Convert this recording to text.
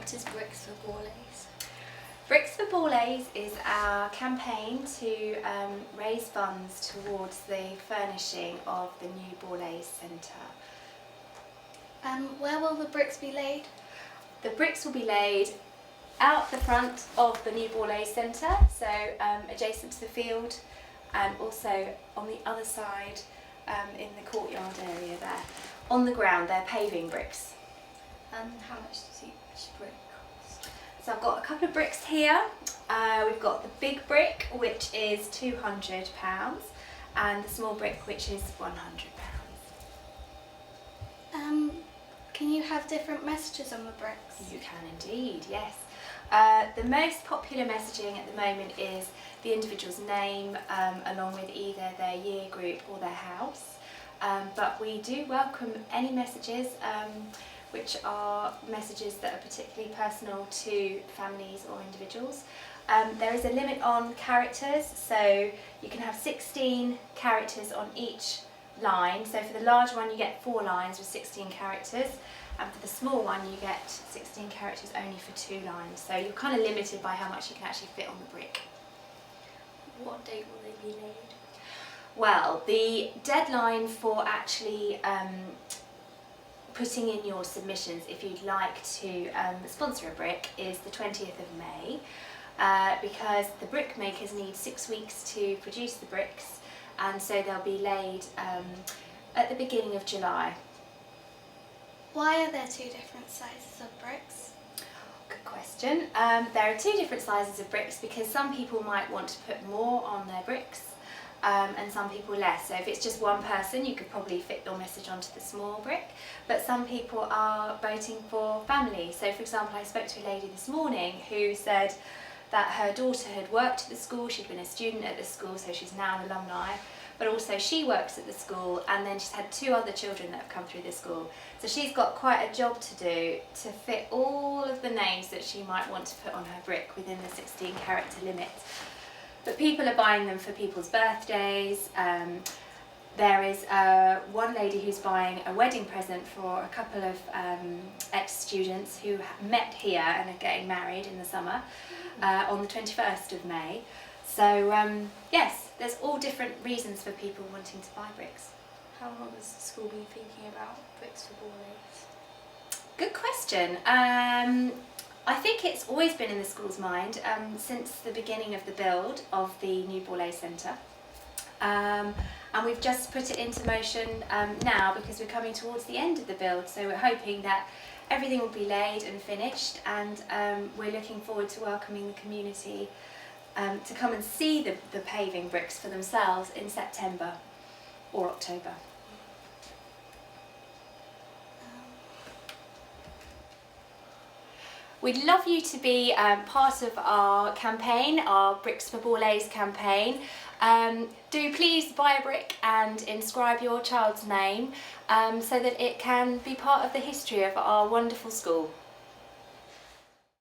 What is Bricks for Borlase? Bricks for Borlase is our campaign to raise funds towards the furnishing of the new Borlase Centre. Where will the bricks be laid? The bricks will be laid out the front of the new Borlase Centre, so adjacent to the field, and also on the other side in the courtyard area there. On the ground, they're paving bricks. And how much does each brick cost? So I've got a couple of bricks here. We've got the big brick, which is £200, and the small brick, which is £100. Can you have different messages on the bricks? You can indeed, yes. The most popular messaging at the moment is the individual's name, along with either their year group or their house. But we do welcome any messages which are messages that are particularly personal to families or individuals. There is a limit on characters, so you can have 16 characters on each line. So for the large one you get 4 lines with 16 characters, and for the small one you get 16 characters only for 2 lines. So you're kind of limited by how much you can actually fit on the brick. What date will they be laid? Well, the deadline for actually putting in your submissions if you'd like to sponsor a brick is the 20th of May, because the brick makers need 6 weeks to produce the bricks, and so they'll be laid at the beginning of July. Why are there 2 different sizes of bricks? Good question. There are 2 different sizes of bricks because some people might want to put more on their bricks and some people less. So if it's just one person, you could probably fit your message onto the small brick, but some people are voting for family. So for example, I spoke to a lady this morning who said that her daughter had worked at the school, she'd been a student at the school, so she's now an alumni, but also she works at the school, and then she's had 2 other children that have come through the school. So she's got quite a job to do to fit all of the names that she might want to put on her brick within the 16 character limit. But people are buying them for people's birthdays. There is one lady who's buying a wedding present for a couple of ex-students who met here and are getting married in the summer on the 21st of May. So yes, there's all different reasons for people wanting to buy bricks. How long has the school been thinking about bricks for Borlase? Good question. I think it's always been in the school's mind since the beginning of the build of the new Borlase Centre. And we've just put it into motion now because we're coming towards the end of the build, so we're hoping that everything will be laid and finished, and we're looking forward to welcoming the community to come and see the paving bricks for themselves in September or October. We'd love you to be part of our campaign, our Bricks for Borlase campaign. Do please buy a brick and inscribe your child's name so that it can be part of the history of our wonderful school.